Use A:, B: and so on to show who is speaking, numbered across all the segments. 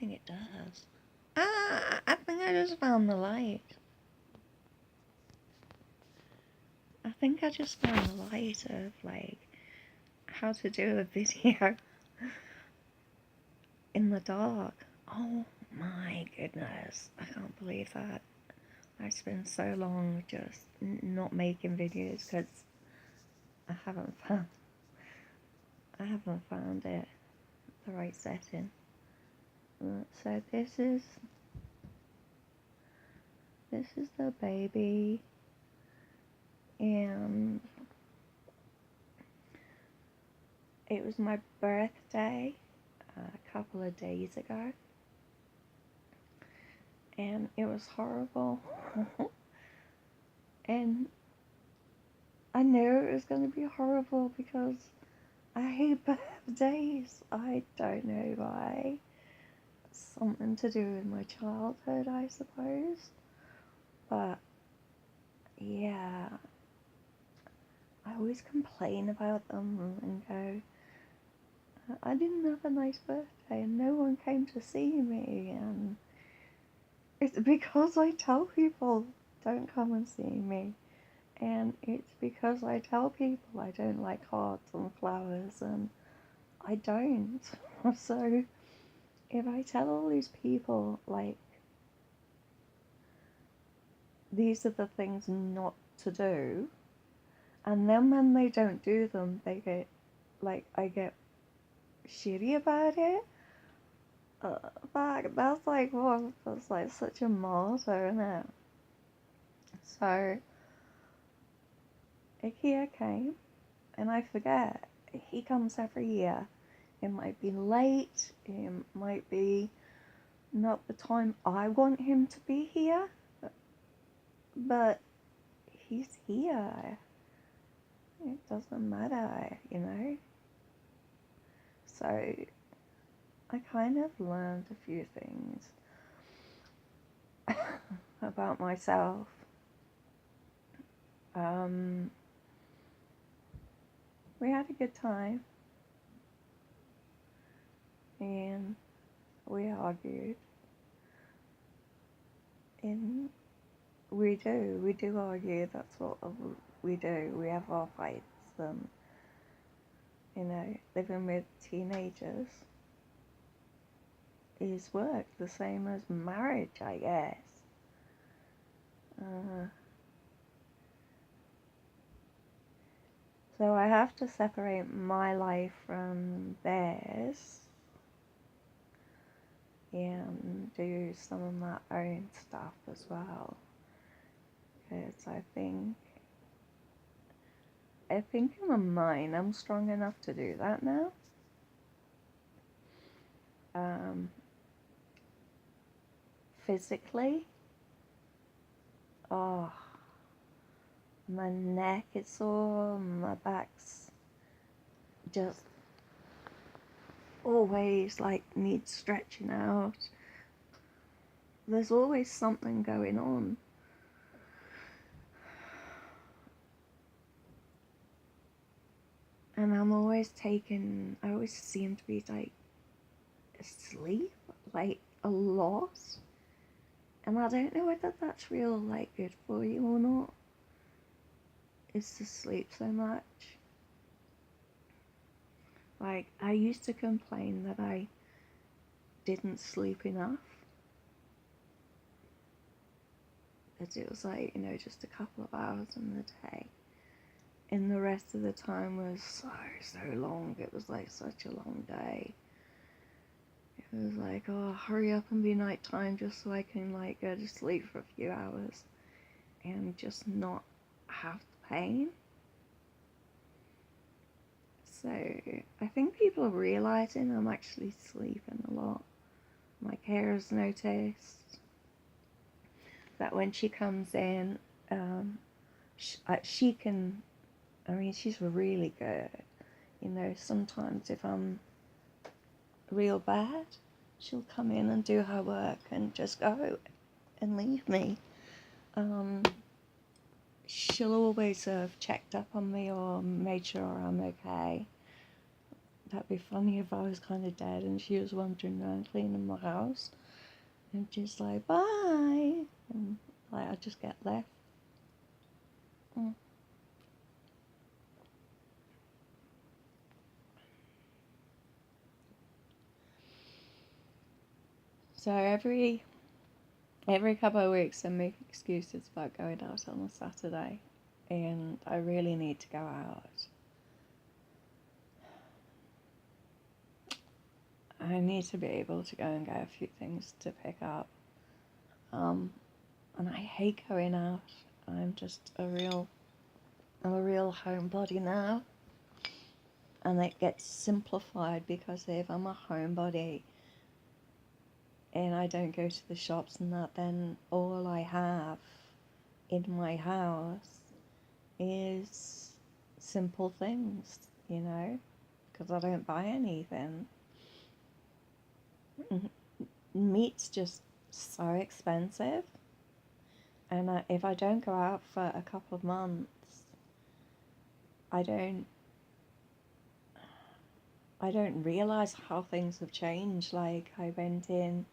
A: think it does. I think I just found the light. I think I just found the light of, like, how to do a video in the dark. Oh my goodness. I can't believe that. I spent so long just not making videos because I haven't found it, the right setting. So this is the baby, and it was my birthday a couple of days ago, and it was horrible. And I knew it was going to be horrible because I hate birthdays. I don't know why. Something to do with my childhood, I suppose. But yeah, I always complain about them and go, I didn't have a nice birthday and no one came to see me, and it's because I tell people don't come and see me, and it's because I tell people I don't like hearts and flowers, and I don't. So if I tell all these people, like, these are the things not to do, and then when they don't do them, they get, like, I get shitty about it. That's like, well, that's like such a martyr, isn't it? So IKEA came, and I forget, he comes every year. It might be late, it might be not the time I want him to be here, but he's here. It doesn't matter, you know? So I kind of learned a few things about myself. We had a good time, and we argued, and we do argue. That's what we do. We have our fights, and you know, living with teenagers is work, the same as marriage, I guess. So I have to separate my life from theirs and do some of my own stuff as well. Because I think in my mind I'm strong enough to do that now. Physically, oh, my neck is sore, my back's just always like needs stretching out. There's always something going on. And I always seem to be like asleep, like a lot. And I don't know whether that's real, like, good for you or not, is to sleep so much. Like, I used to complain that I didn't sleep enough. That it was like, you know, just a couple of hours in the day. And the rest of the time was so long. It was like such a long day. It was like, oh, hurry up and be nighttime just so I can, like, go to sleep for a few hours and just not have the pain. So I think people are realizing I'm actually sleeping a lot. My carer's noticed that when she comes in, she can, I mean, she's really good. You know, sometimes if I'm real bad, she'll come in and do her work and just go and leave me. She'll always have checked up on me or made sure I'm okay. that'd be funny if I was kind of dead and she was wandering around cleaning my house and just like, bye, and like I just get left. Mm. So every couple of weeks I make excuses about going out on a Saturday, and I really need to go out. I need to be able to go and get a few things to pick up. And I hate going out. I'm a real homebody now. And it gets simplified because if I'm a homebody and I don't go to the shops and that, then all I have in my house is simple things, you know, because I don't buy anything. Meat's just so expensive, and if I don't go out for a couple of months, I don't realize how things have changed. Like, I went in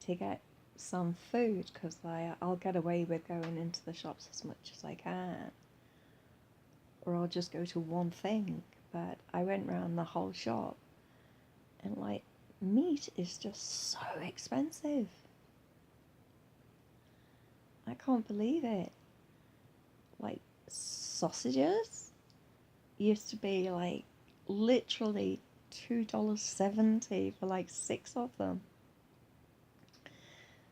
A: to get some food because I'll get away with going into the shops as much as I can, or I'll just go to one thing. But I went around the whole shop, and like, meat is just so expensive. I can't believe it. Like, sausages used to be like literally $2.70 for like 6 of them.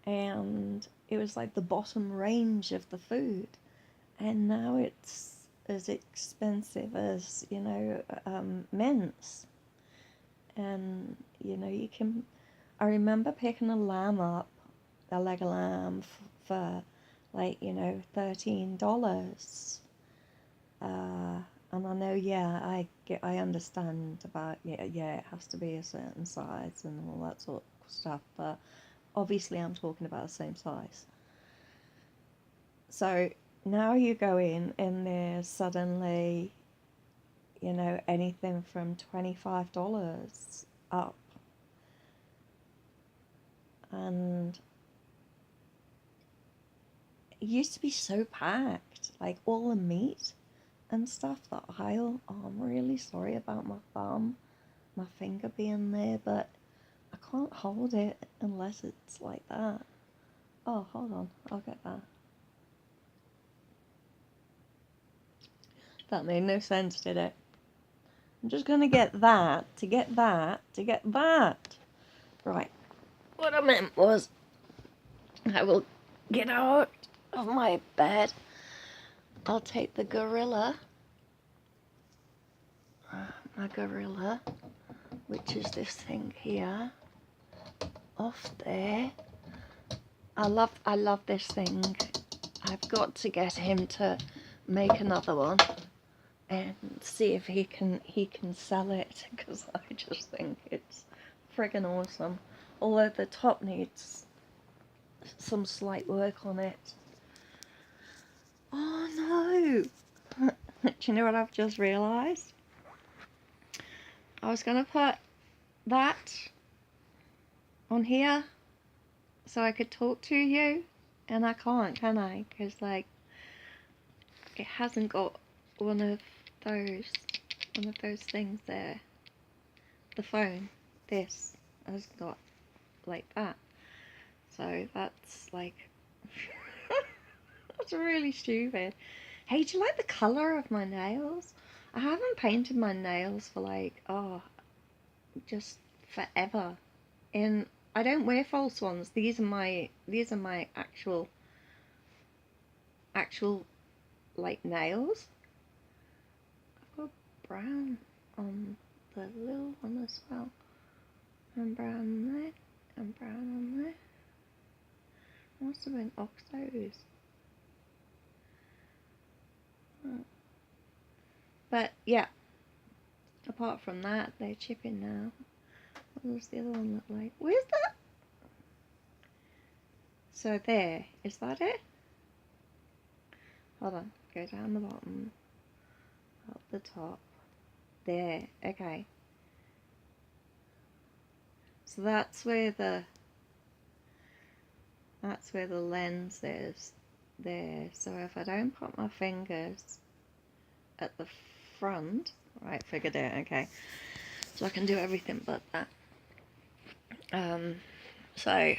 A: And it was like the bottom range of the food. And now it's as expensive as, you know, mince. And, you know, I remember picking a lamb up, a leg of lamb for like, you know, $13. And I know, yeah, I understand about, yeah, it has to be a certain size and all that sort of stuff, but obviously I'm talking about the same size. So now you go in and there's suddenly, you know, anything from $25 up. And it used to be so packed, like all the meat and stuff, that aisle. Oh, I'm really sorry about my finger being there, but I can't hold it unless it's like that. Oh, hold on, I'll get that. That made no sense, did it? I'm just gonna get that, to get that, to get that. Right, what I meant was, I will get out of my bed. I'll take the gorilla, my gorilla, which is this thing here, off there. I love this thing. I've got to get him to make another one and see if he can sell it, because I just think it's friggin' awesome. Although the top needs some slight work on it. Oh no! Do you know what I've just realised? I was gonna put that on here so I could talk to you, and I can't, can I? Because like, it hasn't got one of those things there. The phone, this has got like that. So that's like, that's really stupid. Hey, do you like the colour of my nails? I haven't painted my nails for like, just forever. And I don't wear false ones. These are my actual like nails. I've got brown on the little one as well. And brown on there. And brown on there. Must have been Oxos. But yeah, apart from that, they're chipping now. What does the other one look like? Where's that? So there, is that it? Hold on, go down the bottom, up the top. There, okay. So that's where the lens is there. So if I don't put my fingers at the front, right, figured it, okay. So I can do everything but that. So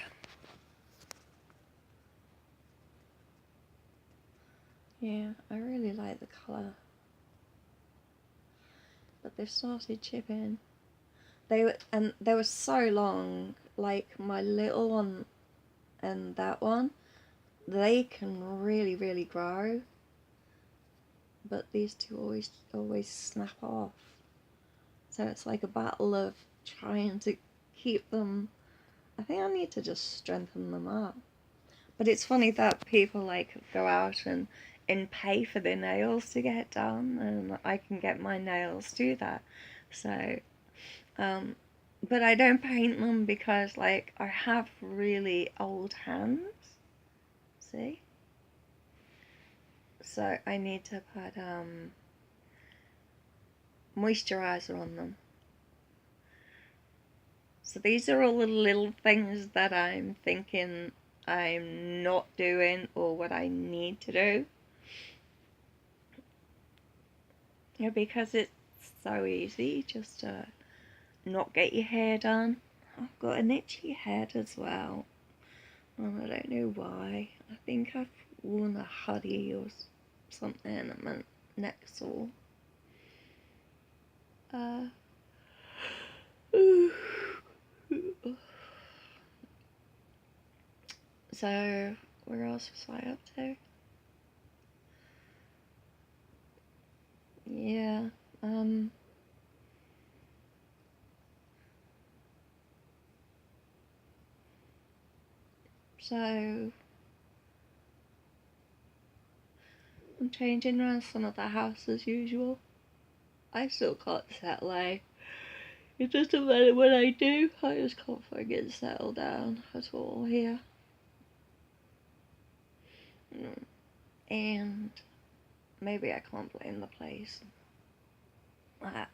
A: yeah, I really like the colour, but they've started chipping. They were so long. Like my little one and that one, they can really grow, but these two always snap off. So it's like a battle of trying to keep them. I think I need to just strengthen them up. But it's funny that people like go out and pay for their nails to get done, and I can get my nails do that. So, but I don't paint them because like I have really old hands. See? So I need to put moisturizer on them. So these are all the little things that I'm thinking I'm not doing or what I need to do. Yeah, because it's so easy just to not get your hair done. I've got an itchy head as well. And I don't know why. I think I've worn a hoodie or something at my neck sore. So, where else was I up to? Yeah, so I'm changing around some of the house as usual. I still can't settle, eh? It doesn't matter what I do, I just can't fucking settle down at all here. And maybe I can't blame the place.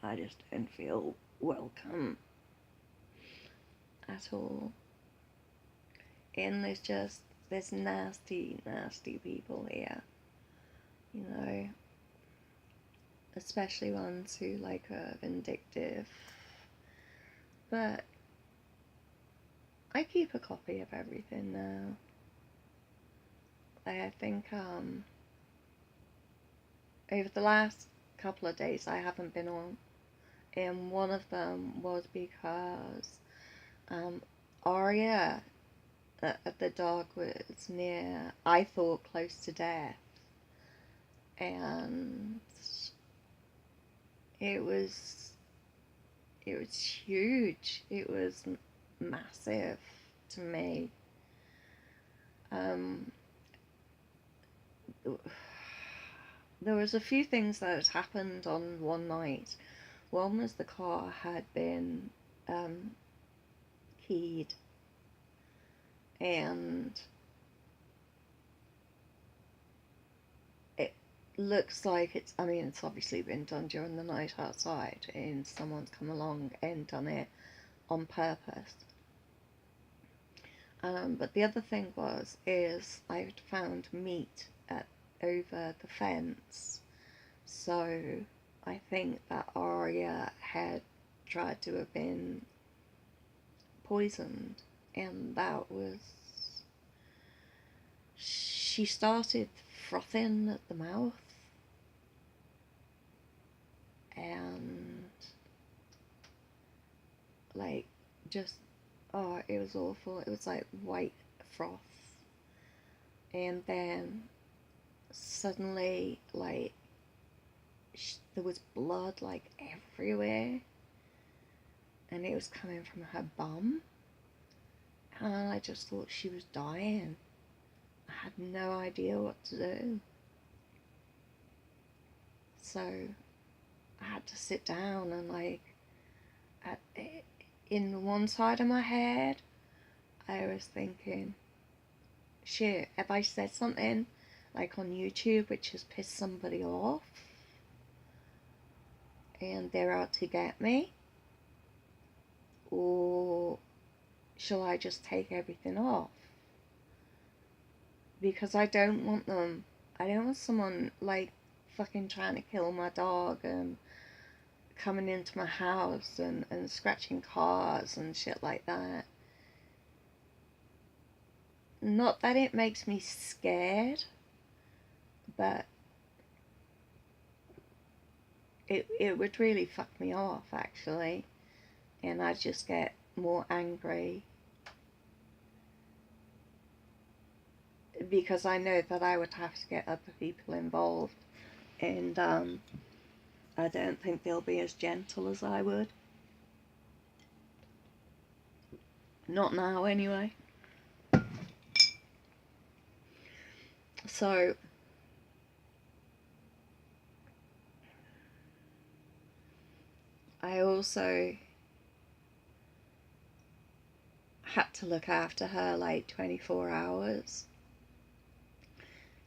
A: I just don't feel welcome at all. And there's nasty people here. You know, especially ones who like are vindictive. But I keep a copy of everything now. I think over the last couple of days I haven't been on, and one of them was because Arya, the dog, was near, I thought, close to death, and it was huge. It was massive to me. There was a few things that had happened on one night. One was the car had been keyed, and it looks like it's obviously been done during the night outside, and someone's come along and done it on purpose. But the other thing is I found meat over the fence, so I think that Arya had tried to have been poisoned, and she started frothing at the mouth, and like just, oh, it was awful. It was like white froth, and then suddenly like there was blood like everywhere, and it was coming from her bum, and I just thought she was dying. I had no idea what to do, so I had to sit down and like in one side of my head I was thinking, shit, have I said something like on YouTube which has pissed somebody off and they're out to get me? Or shall I just take everything off? Because I don't want them. I don't want someone like fucking trying to kill my dog and coming into my house and scratching cars and shit like that. Not that it makes me scared, but it would really fuck me off, actually. And I'd just get more angry. Because I know that I would have to get other people involved. And I don't think they'll be as gentle as I would. Not now, anyway. So I also had to look after her like 24 hours.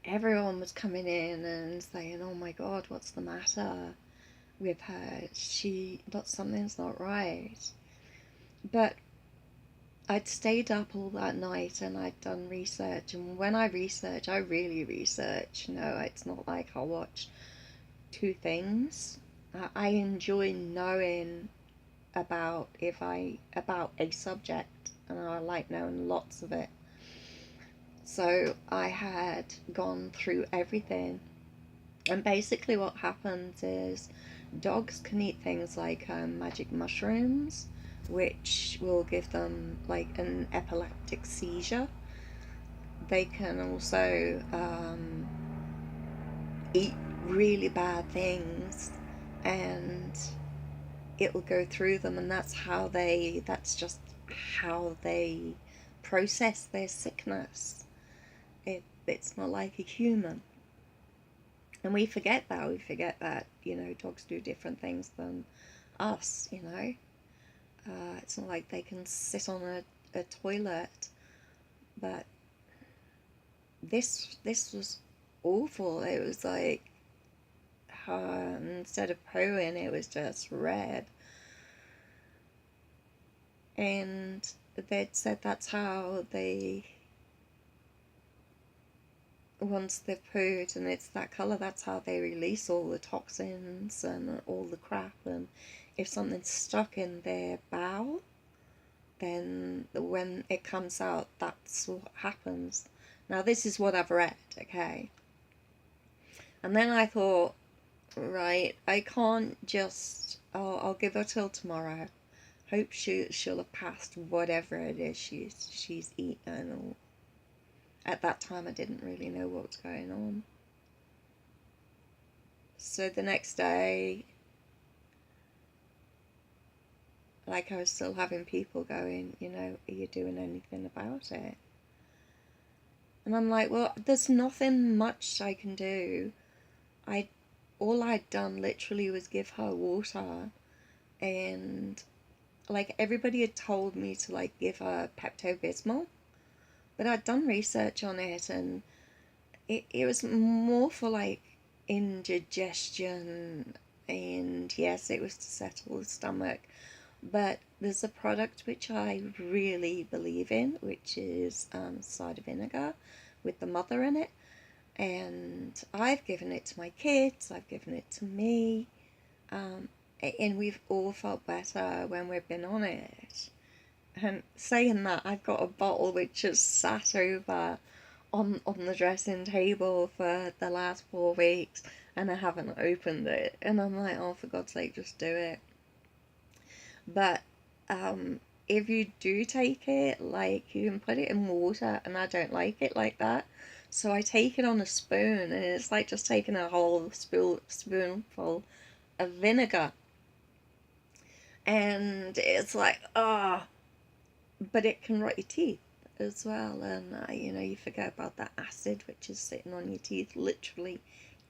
A: Everyone was coming in and saying, oh my god, what's the matter with her? Something's not right. But I'd stayed up all that night and I'd done research, and when I research, I really research. It's not like I'll watch two things. I enjoy knowing about a subject, and I like knowing lots of it. So I had gone through everything, and basically what happens is dogs can eat things like magic mushrooms, which will give them like an epileptic seizure. They can also eat really bad things, and it will go through them, and that's just how they process their sickness. It's not like a human. And we forget that, dogs do different things than us, It's not like they can sit on a toilet. But this was awful. It was like, instead of pooing, it was just red. And they'd said that's how once they've pooed and it's that colour, that's how they release all the toxins and all the crap. And if something's stuck in their bowel, then when it comes out, that's what happens. Now, this is what I've read, okay? And then I thought, right, I can't just, I'll give her till tomorrow. Hope she'll have passed whatever it is she's eaten. Or at that time, I didn't really know what was going on. So the next day, like, I was still having people going, are you doing anything about it? And I'm like, well, there's nothing much I can do. All I'd done literally was give her water, and like everybody had told me to like give her Pepto-Bismol, but I'd done research on it, and it was more for like indigestion, and yes, it was to settle the stomach. But there's a product which I really believe in, which is cider vinegar with the mother in it. And I've given it to my kids, I've given it to me, and we've all felt better when we've been on it. And saying that, I've got a bottle which just sat over on the dressing table for the last 4 weeks, and I haven't opened it. And I'm like, oh, for God's sake, just do it. But if you do take it, like, you can put it in water, and I don't like it like that. So I take it on a spoon, and it's like just taking a whole spoonful of vinegar. And it's like, but it can rot your teeth as well. And, you forget about that acid which is sitting on your teeth, literally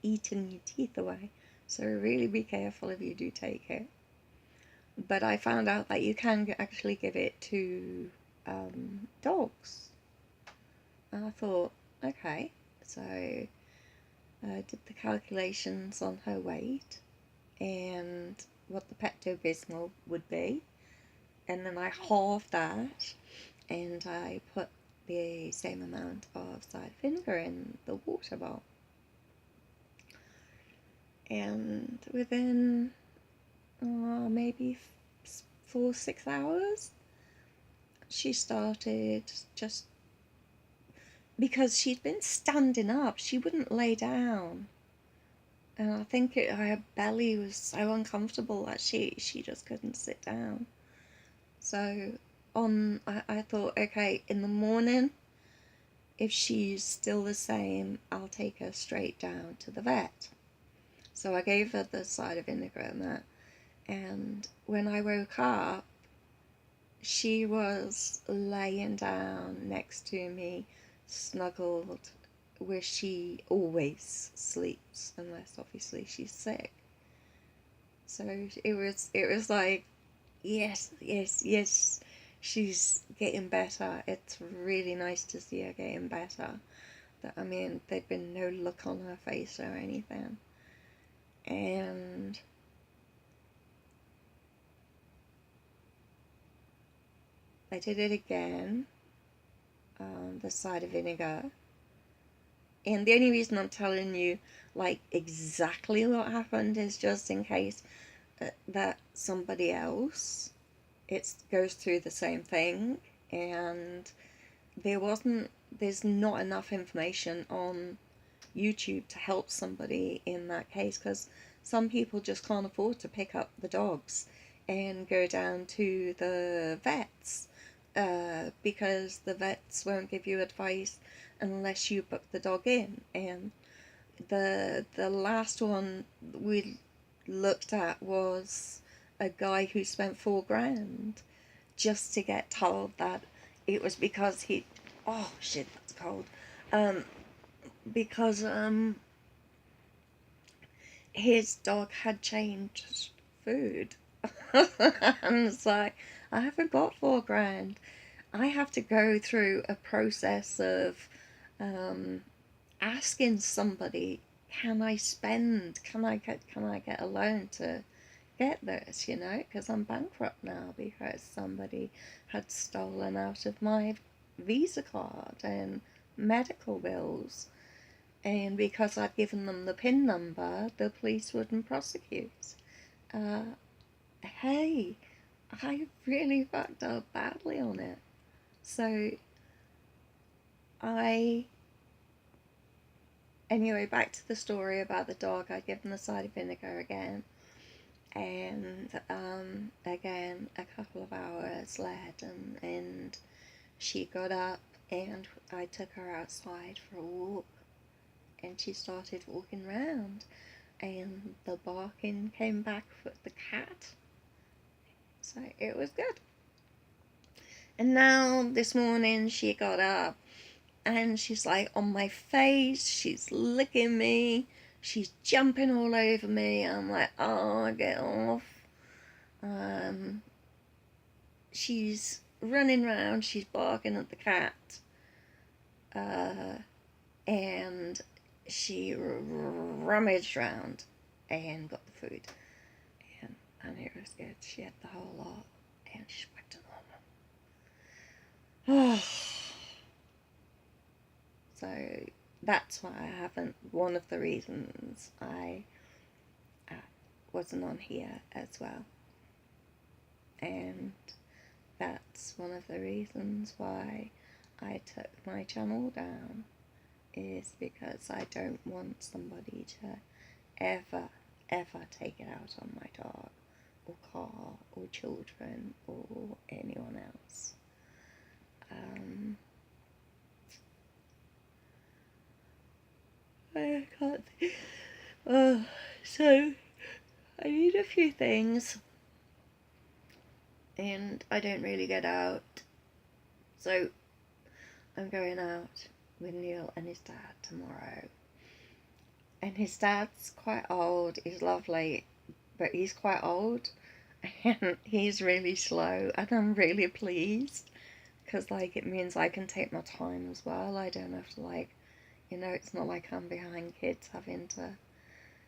A: eating your teeth away. So really be careful if you do take it. But I found out that you can actually give it to dogs. And I thought, okay. So I did the calculations on her weight and what the Pepto-Bismol would be. And then I halved that. and I put the same amount of cider vinegar in the water bowl. And within maybe 4-6 hours, she started just, because she'd been standing up, she wouldn't lay down. And I think her belly was so uncomfortable that she just couldn't sit down. So I thought, okay, in the morning, if she's still the same, I'll take her straight down to the vet. So I gave her the cider vinegar and that. And when I woke up, she was laying down next to me, snuggled, where she always sleeps, unless obviously she's sick. So it was like, yes, yes, yes, she's getting better. It's really nice to see her getting better. I mean, there'd been no look on her face or anything. And I did it again, the cider vinegar. And the only reason I'm telling you, like, exactly what happened is just in case that somebody else goes through the same thing, and there's not enough information on YouTube to help somebody in that case, because some people just can't afford to pick up the dogs and go down to the vets, because the vets won't give you advice unless you book the dog in. And the last one we looked at was a guy who spent $4,000 just to get told that it was because he, oh shit, that's cold, because his dog had changed food. And it's like, I haven't got $4,000. I have to go through a process of asking somebody, can I get a loan to get this, because I'm bankrupt now because somebody had stolen out of my Visa card and medical bills. And because I'd given them the PIN number, the police wouldn't prosecute. Hey, I really fucked up badly on it. So anyway, back to the story about the dog. I'd given the cider vinegar again. And again, a couple of hours later, and she got up, and I took her outside for a walk, and she started walking around, and the barking came back with the cat. So it was good. And now this morning she got up, and she's like on my face, she's licking me, she's jumping all over me. I'm like, oh, get off. She's running around, she's barking at the cat, and she rummaged around and got the food, and it was good. She had the whole lot, and she's back to normal. So that's why I haven't. One of the reasons I wasn't on here as well, and that's one of the reasons why I took my channel down, is because I don't want somebody to ever take it out on my dog or car or children or anyone else. I can't think. So I need a few things, and I don't really get out. So I'm going out with Neil and his dad tomorrow. And his dad's quite old, he's lovely, but he's quite old, and he's really slow, and I'm really pleased, because, like, it means I can take my time as well. I don't have to, like, it's not like I'm behind kids having to,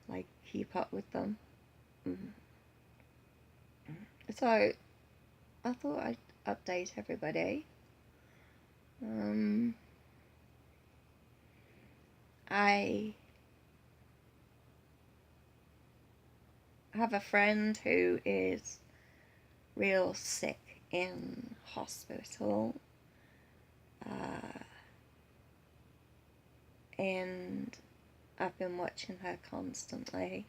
A: like, keep up with them. So I thought I'd update everybody. I have a friend who is real sick in hospital, and I've been watching her constantly,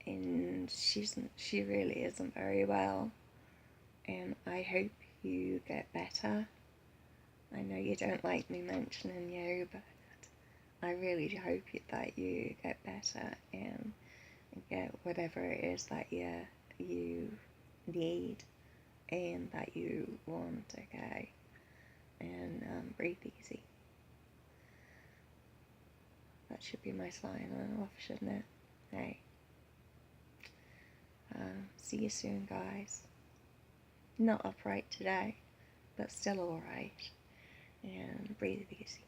A: and she really isn't very well, and I hope you get better. I know you don't like me mentioning you, but I really hope that you get better and get whatever it is that you need and that you want, okay? And breathe easy. That should be my sign on off, shouldn't it? Hey. See you soon, guys. Not upright today, but still alright. And breathe easy.